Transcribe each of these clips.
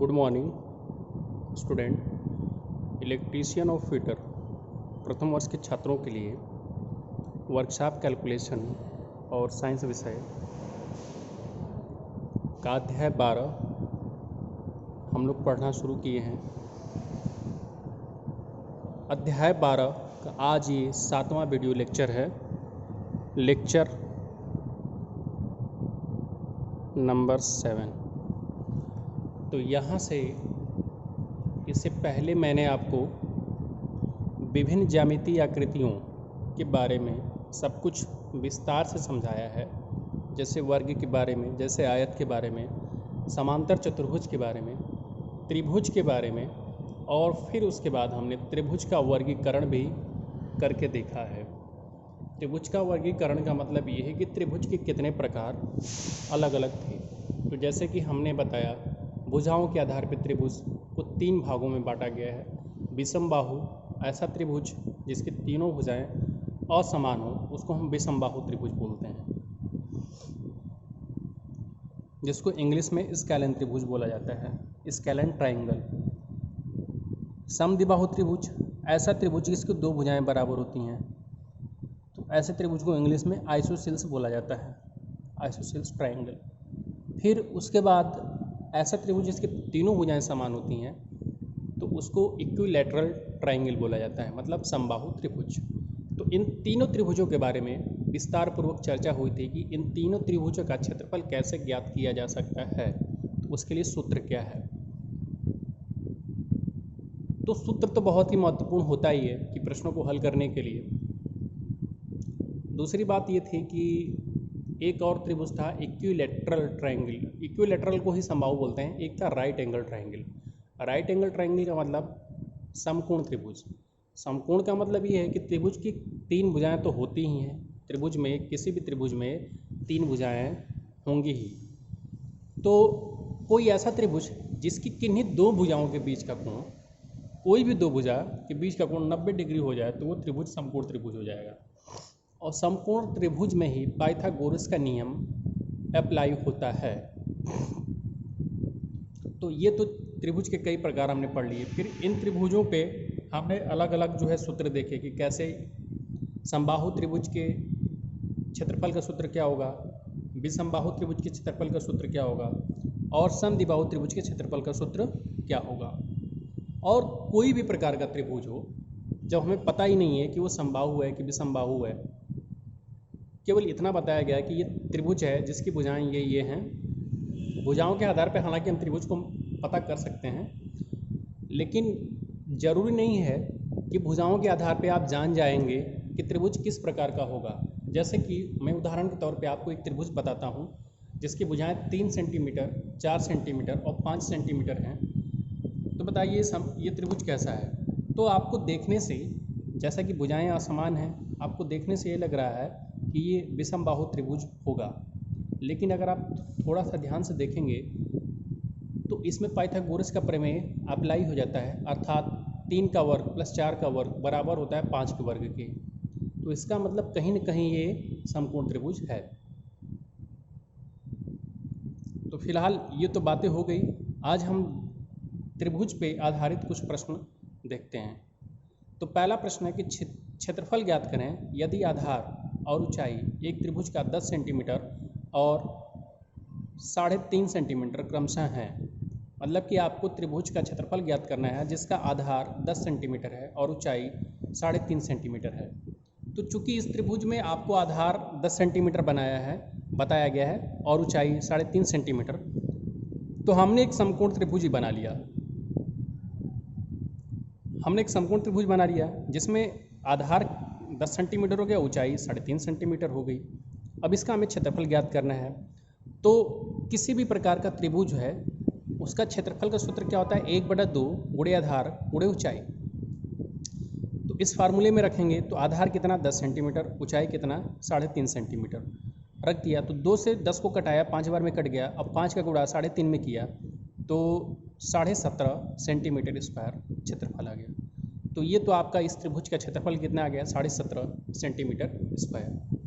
Good morning student. Electrician of fitter प्रथम वर्ष के छात्रों के लिए वर्कशॉप कैलकुलेशन और साइंस विषय का अध्याय 12 हम लोग पढ़ना शुरू किए हैं। अध्याय 12 का आज ये 7वां वीडियो लेक्चर है, लेक्चर नंबर 7। तो यहाँ से इससे पहले मैंने आपको विभिन्न ज्यामितीय आकृतियों के बारे में सब कुछ विस्तार से समझाया है, जैसे वर्ग के बारे में, जैसे आयत के बारे में, समांतर चतुर्भुज के बारे में, त्रिभुज के बारे में, और फिर उसके बाद हमने त्रिभुज का वर्गीकरण भी करके देखा है। त्रिभुज का वर्गीकरण का मतलब ये है कि त्रिभुज के कितने प्रकार अलग अलग थे। तो जैसे कि हमने बताया, भुजाओं के आधार पर त्रिभुज को 3 भागों में बांटा गया है। विषम बाहु ऐसा त्रिभुज जिसकी तीनों भुजाएं असमान हो, उसको हम विषम बाहु त्रिभुज बोलते हैं, जिसको इंग्लिश में स्केलेन त्रिभुज बोला जाता है, स्केलेन ट्राइंगल। समद्विबाहु त्रिभुज ऐसा त्रिभुज जिसकी 2 भुजाएं बराबर होती हैं, तो ऐसे त्रिभुज को इंग्लिश में आइसोसेल्स बोला जाता है, आइसोसेल्स ट्राइंगल। फिर उसके बाद ऐसा त्रिभुज जिसकी तीनों भुजाएं समान होती हैं, तो उसको इक्विलैटरल ट्राइंगल बोला जाता है, मतलब समबाहु त्रिभुज। तो इन तीनों त्रिभुजों के बारे में विस्तार पूर्वक चर्चा हुई थी कि इन तीनों त्रिभुजों का क्षेत्रफल कैसे ज्ञात किया जा सकता है, तो उसके लिए सूत्र क्या है। तो सूत्र तो बहुत ही महत्वपूर्ण होता ही है कि प्रश्नों को हल करने के लिए। दूसरी बात ये थी कि एक और त्रिभुज था इक्विलैटरल ट्रायंगल। इक्विलैटरल को ही समबाहु बोलते हैं। एक था right angle triangle. Right angle triangle का मतलब समकोण त्रिभुज। समकोण का मतलब ये है कि त्रिभुज की 3 भुजाएं तो होती ही हैं, त्रिभुज में, किसी भी त्रिभुज में 3 भुजाएं होंगी ही। तो कोई ऐसा त्रिभुज जिसकी किन्हीं 2 भुजाओं के बीच का कोण, कोई भी 2 भुजा के बीच का कोण 90 डिग्री हो जाए तो वो त्रिभुज समकोण त्रिभुज हो जाएगा। और समकोण त्रिभुज में ही पाइथागोरस का नियम अप्लाई होता है। तो ये तो त्रिभुज के कई प्रकार हमने पढ़ लिए। फिर इन त्रिभुजों पे हमने अलग अलग जो है सूत्र देखे कि कैसे समबाहु त्रिभुज के क्षेत्रफल का सूत्र क्या होगा, विषमबाहु त्रिभुज के क्षेत्रफल का सूत्र क्या होगा, और समद्विबाहु त्रिभुज के क्षेत्रफल का सूत्र क्या होगा। और कोई भी प्रकार का त्रिभुज हो, जब हमें पता ही नहीं है कि वो समबाहु है कि विषमबाहु है, केवल इतना बताया गया कि ये त्रिभुज है जिसकी भुजाएं ये हैं। भुजाओं के आधार पर हालांकि हम त्रिभुज को पता कर सकते हैं, लेकिन ज़रूरी नहीं है कि भुजाओं के आधार पर आप जान जाएंगे कि त्रिभुज किस प्रकार का होगा। जैसे कि मैं उदाहरण के तौर पे आपको एक त्रिभुज बताता हूँ जिसकी भुजाएं 3 सेंटीमीटर, 4 सेंटीमीटर और 5 सेंटीमीटर हैं। तो बताइए ये त्रिभुज कैसा है। तो आपको देखने से, जैसा कि भुजाएं असमान हैं, आपको देखने से ये लग रहा है कि ये विषमबाहु त्रिभुज होगा। लेकिन अगर आप थोड़ा सा ध्यान से देखेंगे तो इसमें पाइथागोरस का प्रमेय अप्लाई हो जाता है, अर्थात 3 का वर्ग प्लस 4 का वर्ग बराबर होता है 5 के वर्ग के। तो इसका मतलब कहीं न कहीं ये समकोण त्रिभुज है। तो फिलहाल ये तो बातें हो गई। आज हम त्रिभुज पे आधारित कुछ प्रश्न देखते हैं। तो पहला प्रश्न है कि क्षेत्रफल ज्ञात करें यदि आधार और ऊंचाई एक त्रिभुज का 10 सेंटीमीटर और 3.5 सेंटीमीटर क्रमशः हैं। मतलब कि आपको त्रिभुज का क्षेत्रफल ज्ञात करना है जिसका आधार 10 सेंटीमीटर है और ऊंचाई 3.5 सेंटीमीटर है। तो चूंकि इस त्रिभुज में आपको आधार 10 सेंटीमीटर बताया गया है और ऊंचाई 3.5 सेंटीमीटर, तो हमने एक समकोण त्रिभुज ही बना लिया। हमने एक समकोण त्रिभुज बना लिया जिसमें आधार 10 सेंटीमीटर हो गया, ऊंचाई 3.5 सेंटीमीटर हो गई। अब इसका हमें क्षेत्रफल ज्ञात करना है। तो किसी भी प्रकार का त्रिभुज है उसका क्षेत्रफल का सूत्र क्या होता है, 1/2 गुणे आधार गुणे ऊंचाई। तो इस फार्मूले में रखेंगे तो आधार कितना 10 सेंटीमीटर, ऊंचाई कितना 3.5 सेंटीमीटर रख दिया। तो 2 से 10 को कटाया, 5 बार में कट गया। अब 5 का गुणा 3.5 में किया तो 17.5 सेंटीमीटर स्क्वायर क्षेत्रफल आ गया। तो ये तो आपका इस त्रिभुज का क्षेत्रफल कितना आ गया, 17.5 सेंटीमीटर स्क्वायर।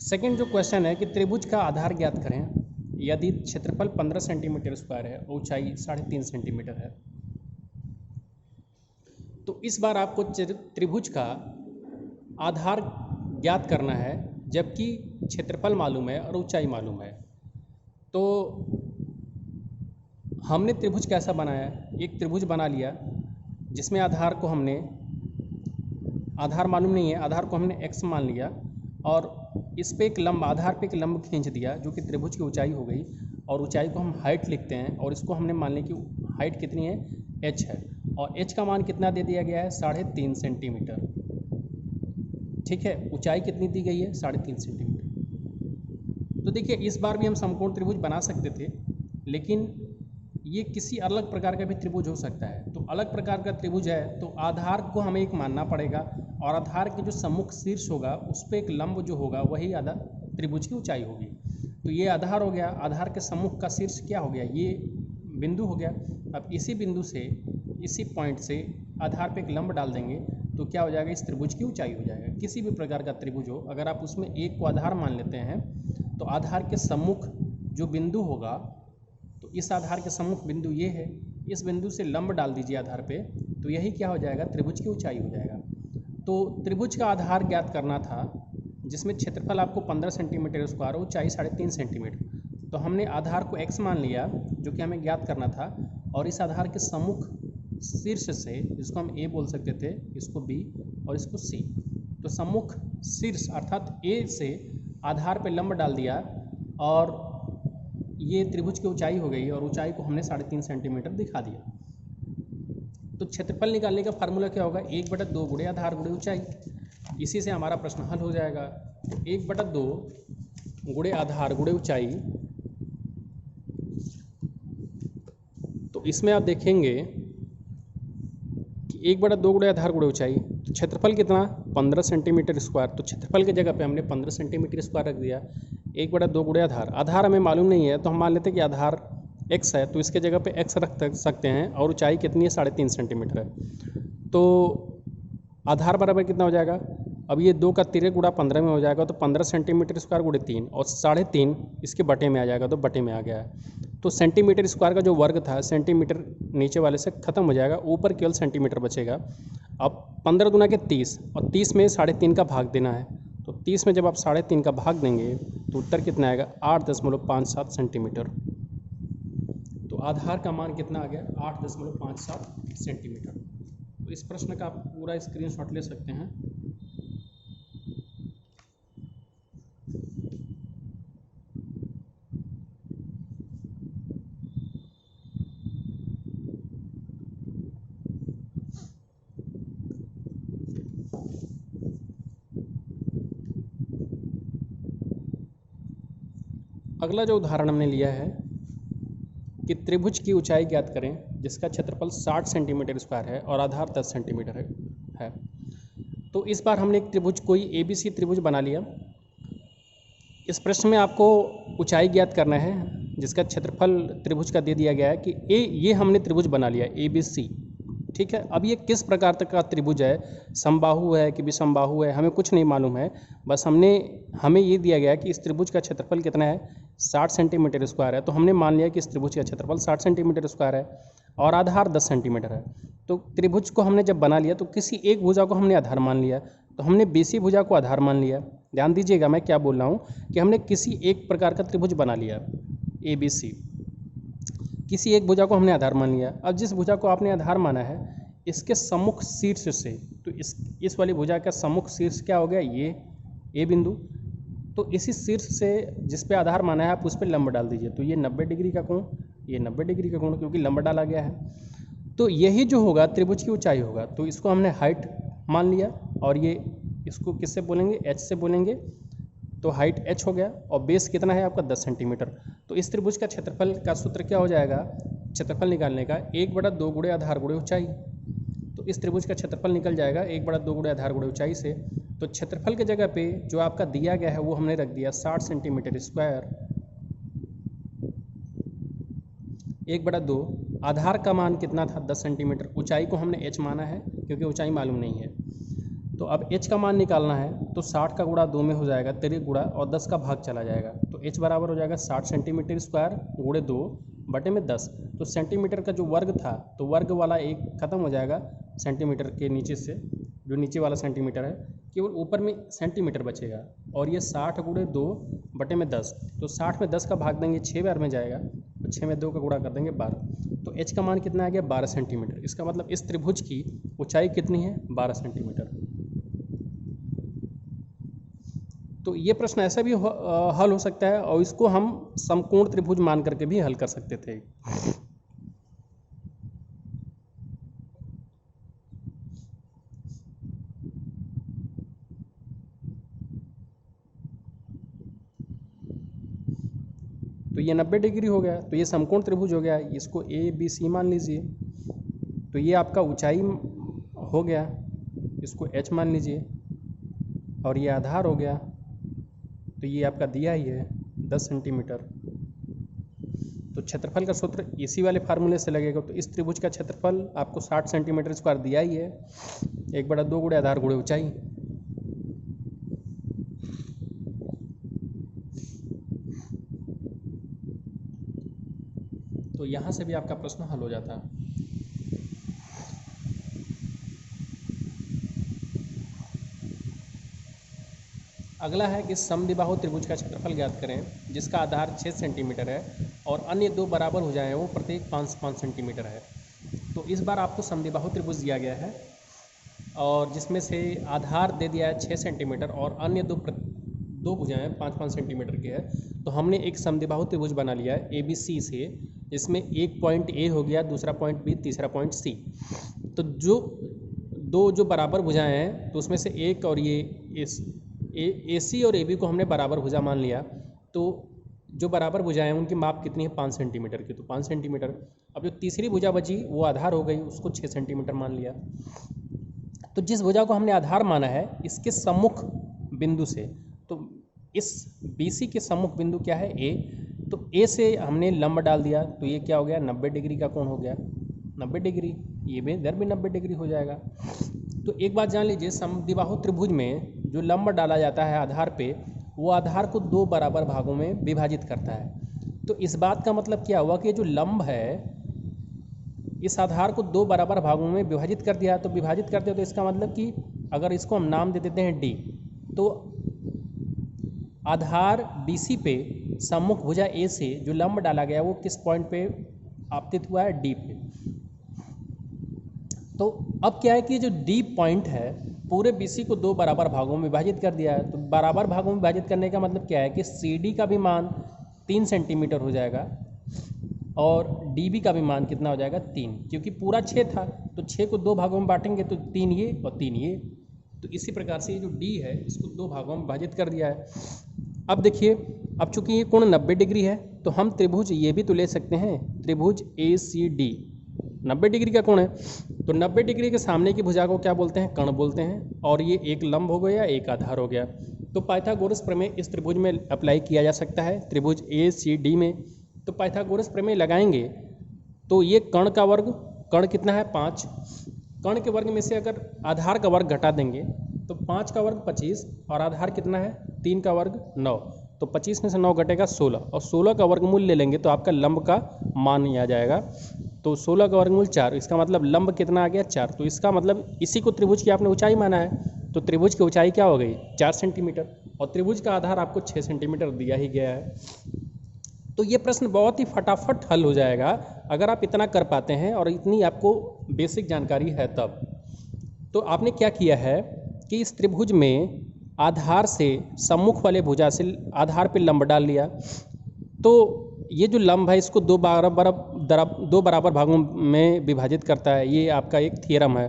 सेकंड जो क्वेश्चन है कि त्रिभुज का आधार ज्ञात करें यदि क्षेत्रफल 15 सेंटीमीटर स्क्वायर है और ऊंचाई 3.5 सेंटीमीटर है। तो इस बार आपको त्रिभुज का आधार ज्ञात करना है जबकि क्षेत्रफल मालूम है और ऊंचाई मालूम है। तो हमने त्रिभुज कैसा बनाया? एक त्रिभुज बना लिया जिसमें आधार को हमने, आधार मालूम नहीं है, आधार को हमने x मान लिया और इस पे एक लंब, आधार पे एक लंब खींच दिया जो कि त्रिभुज की ऊंचाई हो गई, और ऊंचाई को हम हाइट लिखते हैं और इसको हमने मान लिया कि हाइट कितनी है, h है, और h का मान कितना दे दिया गया है, 3.5 सेंटीमीटर। ठीक है, ऊंचाई कितनी दी गई है, 3.5 सेंटीमीटर। तो देखिए इस बार भी हम समकोण त्रिभुज बना सकते थे, लेकिन ये किसी अलग प्रकार का भी त्रिभुज हो सकता है। तो अलग प्रकार का त्रिभुज है तो आधार को हमें एक मानना पड़ेगा और आधार के जो सम्मुख शीर्ष होगा उस पर एक लंब जो होगा वही आधार त्रिभुज की ऊंचाई होगी। तो ये आधार हो गया, आधार के सम्मुख का शीर्ष क्या हो गया, ये बिंदु हो गया। अब इसी बिंदु से, इसी पॉइंट से आधार पे एक लंब डाल देंगे तो क्या हो जाएगा, इस त्रिभुज की ऊंचाई हो जाएगा। किसी भी प्रकार का त्रिभुज हो, अगर आप उसमें एक को आधार मान लेते हैं तो आधार के सम्मुख जो बिंदु होगा, तो इस आधार के सम्मुख बिंदु ये है, इस बिंदु से लंब डाल दीजिए आधार पे, तो यही क्या हो जाएगा, त्रिभुज की ऊंचाई हो जाएगा। तो त्रिभुज का आधार ज्ञात करना था जिसमें क्षेत्रफल आपको 15 सेंटीमीटर स्क्वायर, ऊंचाई 3.5 सेंटीमीटर। तो हमने आधार को x मान लिया जो कि हमें ज्ञात करना था, और इस आधार के सम्मुख शीर्ष से, इसको हम a बोल सकते थे, इसको b और इसको c, तो सम्मुख शीर्ष अर्थात a से आधार पे लंब डाल दिया और ये त्रिभुज की ऊंचाई हो गई, और ऊंचाई को हमने 3.5 सेंटीमीटर दिखा दिया। तो क्षेत्रफल निकालने का फार्मूला क्या होगा, 1/2 गुणे आधार गुणे ऊंचाई। इसी से हमारा प्रश्न हल हो जाएगा। 1/2 गुणे आधार गुणे ऊंचाई, तो इसमें आप देखेंगे कि 1/2 गुणे आधार गुणे ऊंचाई, तो क्षेत्रफल कितना, 15 सेंटीमीटर स्क्वायर। तो क्षेत्रफल की जगह पे हमने 15 सेंटीमीटर स्क्वायर रख दिया। 1/2 गुणे आधार, आधार हमें मालूम नहीं है तो हम मान लेते हैं कि आधार x है, तो इसके जगह पे x रख सकते हैं, और ऊंचाई कितनी है, 3.5 सेंटीमीटर है। तो आधार बराबर कितना हो जाएगा, अब ये 2 का 3 गुणा 15 में हो जाएगा, तो 15 सेंटीमीटर स्क्वायर गुणे 3, और 3.5 इसके बटे में आ जाएगा, तो बटे में आ गया है। तो सेंटीमीटर स्क्वायर का जो वर्ग था, सेंटीमीटर नीचे वाले से खत्म हो जाएगा, ऊपर केवल सेंटीमीटर बचेगा। अब 15 दूना के 30, और 30 में 3.5 का भाग देना है, तो 30 में जब आप 3.5 का भाग देंगे तो उत्तर कितना आएगा, 8.57 सेंटीमीटर। तो आधार का मान कितना आ गया, 8.57 सेंटीमीटर। तो इस प्रश्न का आप पूरा स्क्रीनशॉट ले सकते हैं। अगला जो उदाहरण हमने लिया है कि त्रिभुज की ऊंचाई ज्ञात करें जिसका क्षेत्रफल 60 सेंटीमीटर स्क्वायर है और आधार 10 सेंटीमीटर है। तो इस बार हमने एक त्रिभुज, कोई ABC त्रिभुज बना लिया। इस प्रश्न में आपको ऊंचाई ज्ञात करना है जिसका क्षेत्रफल त्रिभुज का दे दिया गया है कि ये हमने त्रिभुज बना लिया ABC। ठीक है, अब ये किस प्रकार तक का त्रिभुज है, समबाहु है कि विषमबाहु है, हमें कुछ नहीं मालूम है। बस हमें ये दिया गया है कि इस त्रिभुज का क्षेत्रफल कितना है, 60 सेंटीमीटर स्क्वायर है। तो हमने मान लिया कि इस त्रिभुज का क्षेत्रफल 60 सेंटीमीटर स्क्वायर है और आधार 10 सेंटीमीटर है। तो त्रिभुज को हमने जब बना लिया तो किसी एक भुजा को हमने आधार मान लिया, तो हमने BC भुजा को आधार मान लिया। ध्यान दीजिएगा मैं क्या बोल रहा हूँ कि हमने किसी एक प्रकार का त्रिभुज बना लिया ABC, किसी एक भुजा को हमने आधार मान लिया। अब जिस भुजा को आपने आधार माना है इसके सम्मुख शीर्ष से, तो इस वाली भुजा का सम्मुख शीर्ष क्या हो गया, ये A बिंदु। तो इसी शीर्ष से जिस पे आधार माना है आप उस पर लंब डाल दीजिए, तो ये 90 डिग्री का कोण, ये 90 डिग्री का कोण, क्योंकि लंब डाला गया है। तो यही जो होगा त्रिभुज की ऊंचाई होगा। तो इसको हमने हाइट मान लिया, और ये इसको किससे बोलेंगे, h से बोलेंगे। तो हाइट h हो गया, और बेस कितना है आपका, 10 सेंटीमीटर। तो इस त्रिभुज का क्षेत्रफल का सूत्र क्या हो जाएगा, क्षेत्रफल निकालने का 1/2 गुणे आधार गुणे ऊंचाई। तो इस त्रिभुज का क्षेत्रफल निकल जाएगा 1/2 गुणे आधार गुणे ऊंचाई से। तो क्षेत्रफल की जगह पे जो आपका दिया गया है वो हमने रख दिया 60 सेंटीमीटर स्क्वायर, 1/2, आधार का मान कितना था, 10 सेंटीमीटर, ऊंचाई को हमने h माना है क्योंकि ऊंचाई मालूम नहीं है। तो अब h का मान निकालना है तो 60 का गुणा 2 में हो जाएगा, 13 गुणा और 10 का भाग चला जाएगा, तो h बराबर हो जाएगा 60 सेंटीमीटर स्क्वायर गुणे 2 बटे में 10। तो सेंटीमीटर का जो वर्ग था तो वर्ग वाला एक खत्म हो जाएगा सेंटीमीटर के नीचे से, जो नीचे वाला सेंटीमीटर है, केवल ऊपर में सेंटीमीटर बचेगा। और ये 60 गुणे 2 बटे में 10, तो 60 में 10 का भाग देंगे 6 बार में जाएगा, और 6 में 2 का गुणा कर देंगे 12। तो h का मान कितना आ गया 12 सेंटीमीटर। इसका मतलब इस त्रिभुज की ऊंचाई कितनी है 12 सेंटीमीटर। तो ये प्रश्न ऐसा भी हल हो सकता है और इसको हम समकोण त्रिभुज मान करके भी हल कर सकते थे। तो ये 90 डिग्री हो गया, तो ये समकोण त्रिभुज हो गया, इसको ए बी सी मान लीजिए। तो ये आपका ऊंचाई हो गया, इसको h मान लीजिए, और ये आधार हो गया, तो ये आपका दिया ही है 10 सेंटीमीटर। तो क्षेत्रफल का सूत्र इसी वाले फार्मूले से लगेगा। तो इस त्रिभुज का क्षेत्रफल आपको 60 सेंटीमीटर स्क्वायर दिया ही है, 1/2 गुणे आधार गुणे ऊंचाई। तो यहाँ से भी आपका प्रश्न हल हो जाता है। अगला है कि समद्विबाहु त्रिभुज का क्षेत्रफल ज्ञात करें जिसका आधार 6 सेंटीमीटर है और अन्य दो बराबर हो जाए वो प्रत्येक 5-5 सेंटीमीटर है। तो इस बार आपको समद्विबाहु त्रिभुज दिया गया है और जिसमें से आधार दे दिया है 6 सेंटीमीटर और अन्य दो भुजाएं 5-5 सेंटीमीटर की है। तो हमने एक समद्विबाहु त्रिभुज बना लिया है ए बी सी से, जिसमें एक पॉइंट ए हो गया, दूसरा पॉइंट बी, तीसरा पॉइंट सी। तो जो बराबर भुजाएं हैं तो उसमें से एक और ये ए सी और ए बी को हमने बराबर भुजा मान लिया। तो जो बराबर भुजाएं हैं उनकी माप कितनी है 5 सेंटीमीटर की, तो 5 सेंटीमीटर। अब जो तीसरी भुजा बची वो आधार हो गई, उसको 6 सेंटीमीटर मान लिया। तो जिस भुजा को हमने आधार माना है इसके सम्मुख बिंदु से, तो इस बी सी के सम्मुख बिंदु क्या है ए, तो ए से हमने लंब डाल दिया, तो ये क्या हो गया 90 डिग्री का कोण हो गया, 90 डिग्री। ये भी इधर भी 90 डिग्री हो जाएगा। तो एक बात जान लीजिए, समद्विबाहु त्रिभुज में जो लंब डाला जाता है आधार पे, वो आधार को दो बराबर भागों में विभाजित करता है। तो इस बात का मतलब क्या हुआ कि जो लंब है इस आधार को दो बराबर भागों में विभाजित कर दिया। तो विभाजित करते हो तो इसका मतलब कि अगर इसको हम नाम दे देते हैं डी, तो आधार BC पे सम्मुख भुजा ए से जो लंब डाला गया वो किस पॉइंट पे आपतित हुआ है, डी पे। तो अब क्या है कि जो डी पॉइंट है पूरे BC को दो बराबर भागों में विभाजित कर दिया है। तो बराबर भागों में विभाजित करने का मतलब क्या है कि CD का भी मान 3 सेंटीमीटर हो जाएगा और DB का भी मान कितना हो जाएगा 3, क्योंकि पूरा 6 था तो 6 को दो भागों में बांटेंगे तो 3 ये और 3 ये। तो इसी प्रकार से ये जो D है इसको दो भागों में विभाजित कर दिया है। अब देखिए, अब चूंकि ये कोण 90 डिग्री है तो हम त्रिभुज ये भी तो ले सकते हैं, त्रिभुज ACD 90 डिग्री का कोण है। तो 90 डिग्री के सामने की भुजा को क्या बोलते हैं, कर्ण बोलते हैं, और ये एक लंब हो गया, एक आधार हो गया। तो पाइथागोरस प्रमेय इस त्रिभुज में अप्लाई किया जा सकता है, त्रिभुज ACD में। तो पाइथागोरस प्रमेय लगाएंगे तो ये कर्ण का वर्ग, कर्ण कितना है 5, कर्ण के वर्ग में से अगर आधार का वर्ग घटा देंगे तो 5 का वर्ग 25 और आधार कितना है 3 का वर्ग 9, तो 25 में से 9 घटेगा 16 और 16 का वर्गमूल ले लेंगे तो आपका लंब का मान ही आ जाएगा। तो 16 का वर्गमूल 4, इसका मतलब लंब कितना आ गया 4। तो इसका मतलब इसी को त्रिभुज की आपने ऊंचाई माना है, तो त्रिभुज की ऊंचाई क्या हो गई 4 सेंटीमीटर और त्रिभुज का आधार आपको 6 सेंटीमीटर दिया ही गया है। तो ये प्रश्न बहुत ही फटाफट हल हो जाएगा अगर आप इतना कर पाते हैं और इतनी आपको बेसिक जानकारी है तब। तो आपने क्या किया है कि इस त्रिभुज में आधार से सम्मुख वाले भुजा से आधार पे लंब डाल लिया। तो ये जो लंब है इसको दो बराबर भागों में विभाजित करता है, ये आपका एक थ्योरम है।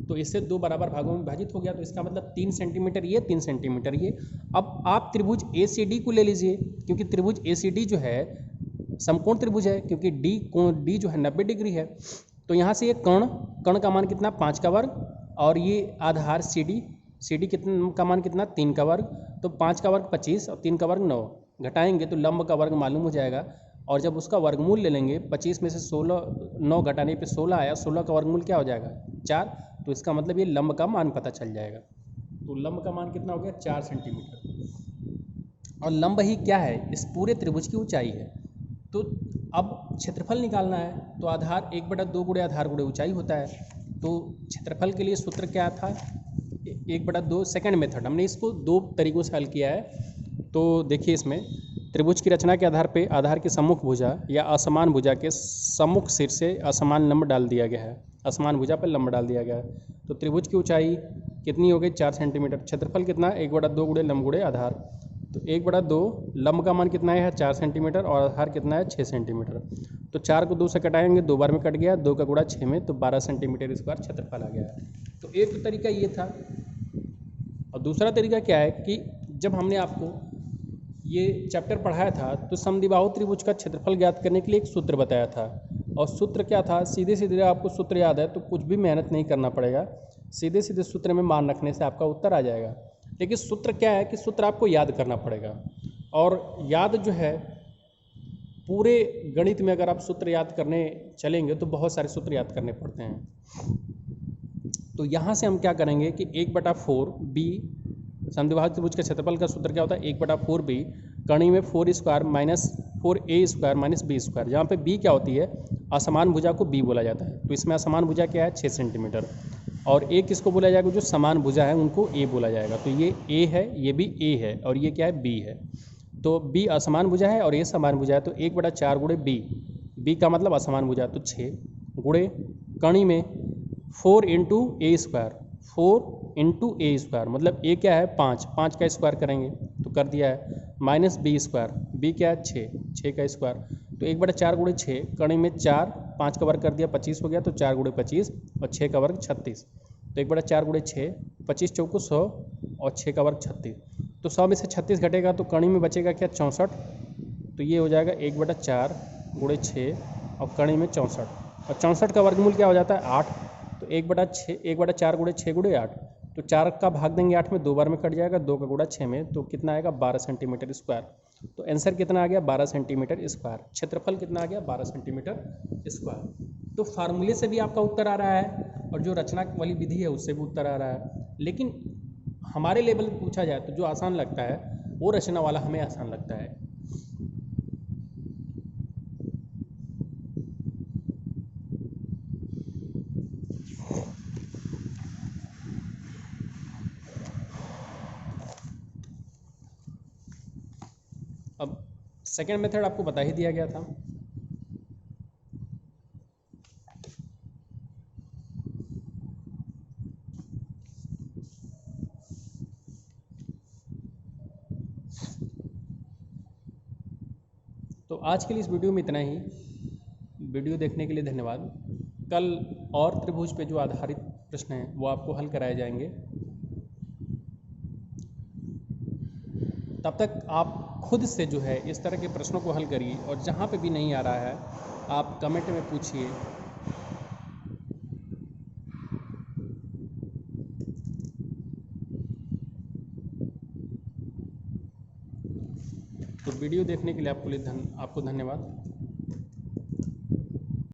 तो इससे दो बराबर भागों में विभाजित हो गया, तो इसका मतलब 3 सेंटीमीटर ये, 3 सेंटीमीटर ये। अब आप त्रिभुज ACD को ले लीजिए, क्योंकि त्रिभुज ACD जो है समकोण त्रिभुज है, क्योंकि डी जो है 90 डिग्री है। तो यहाँ से ये कर्ण का मान कितना 5 का वर्ग और ये आधार CD कितना का मान कितना 3 का वर्ग। तो 5 का वर्ग 25 और 3 का वर्ग 9, घटाएंगे तो लंब का वर्ग मालूम हो जाएगा। और जब उसका वर्गमूल ले लेंगे 25 में से 9 घटाने पे 16 आया, 16 का वर्गमूल क्या हो जाएगा 4। तो इसका मतलब ये लंब का मान पता चल जाएगा। तो लंब का मान कितना हो गया 4 सेंटीमीटर। और लंब ही क्या है, इस पूरे त्रिभुज की ऊंचाई है। तो अब क्षेत्रफल निकालना है तो आधार 1/2 गुणे आधार गुणे ऊंचाई होता है। तो क्षेत्रफल के लिए सूत्र क्या था, 1/2 सेकंड मेथड। हमने इसको 2 तरीक़ों से हल किया है। तो देखिए इसमें त्रिभुज की रचना के आधार पे आधार की सम्मुख भुजा या असमान भुजा के सम्मुख सिर से असमान लंब डाल दिया गया है, असमान भुजा पर लंब डाल दिया गया है। तो त्रिभुज की ऊंचाई कितनी हो गई 4 सेंटीमीटर, क्षेत्रफल कितना 1/2 गुणे लंब गुणे आधार। तो 1/2 लंब का मान कितना है 4 सेंटीमीटर और आधार कितना है 6 सेंटीमीटर। तो 4 को 2 से कटाएंगे, 2 बार में कट गया, 2 का गुणा 6 में, तो 12 सेंटीमीटर स्क्वायर क्षेत्रफल आ गया है। तो एक तो तरीका ये था। और दूसरा तरीका क्या है कि जब हमने आपको ये चैप्टर पढ़ाया था तो समद्विबाहु त्रिभुज का क्षेत्रफल ज्ञात करने के लिए एक सूत्र बताया था। और सूत्र क्या था, सीधे सीधे आपको सूत्र याद है तो कुछ भी मेहनत नहीं करना पड़ेगा, सीधे सीधे सूत्र में मान रखने से आपका उत्तर आ जाएगा। लेकिन सूत्र क्या है कि सूत्र आपको याद करना पड़ेगा। और याद जो है पूरे गणित में अगर आप सूत्र याद करने चलेंगे तो बहुत सारे सूत्र याद करने पड़ते हैं। तो यहाँ से हम क्या करेंगे कि 1/4 बी, समद्विबाहु त्रिभुज के क्षेत्रफल का सूत्र क्या होता है 1/4 बी, कर्ण में 4 square minus 4a square minus B square, जहाँ पे बी क्या होती है असमान भुजा को बी बोला जाता है। तो इसमें असमान भुजा क्या है 6 सेंटीमीटर, और ए किसको बोला जाएगा, जो समान भुजा है उनको ए बोला जाएगा। तो ये ए है, ये भी ए है, और ये क्या है बी है। तो बी असमान भुजा है और ए समान भुजा है। तो 1/4 गुणे बी, बी का मतलब असमान भुजा, तो 6 गुणे कर्ण में 4 इंटू ए स्क्वायर, 4 इंटू ए स्क्वायर मतलब ए क्या है 5, 5 का स्क्वायर करेंगे तो कर दिया है, माइनस बी स्क्वायर, बी क्या है 6, 6 का स्क्वायर। तो 1/4 गुणे 6, कर्ण में 4, 5 का वर्ग कर दिया 25 हो गया, तो 4 गुणे 25 और 6 का वर्ग 36। तो 1/4 गुणे 6, 25 चौको 100 और 6 का वर्ग 36। तो 100 में से 36 घटेगा तो कर्ण में बचेगा क्या 64। तो ये हो जाएगा 1/4 गुणे 6 और कर्ण में 64, और 64 का वर्गमूल क्या हो जाता है 8। तो 1/4 गुणे 6 गुणे 8, तो 4 का भाग देंगे 8 में, 2 बार में कट जाएगा, 2 का गुणा 6 में, तो कितना आएगा 12 सेंटीमीटर स्क्वायर। तो आंसर कितना आ गया 12 सेंटीमीटर स्क्वायर। क्षेत्रफल कितना आ गया 12 सेंटीमीटर स्क्वायर। तो फार्मूले से भी आपका उत्तर आ रहा है और जो रचना वाली विधि है उससे भी उत्तर आ रहा है। लेकिन हमारे लेवल पर पूछा जाए तो जो आसान लगता है वो रचना वाला हमें आसान लगता है। अब सेकेंड मेथड आपको बता ही दिया गया था। तो आज के लिए इस वीडियो में इतना ही। वीडियो देखने के लिए धन्यवाद। कल और त्रिभुज पे जो आधारित प्रश्न हैं वो आपको हल कराए जाएंगे। तब तक आप खुद से जो है इस तरह के प्रश्नों को हल करिए, और जहाँ पे भी नहीं आ रहा है आप कमेंट में पूछिए। तो वीडियो देखने के लिए आपको धन्यवाद।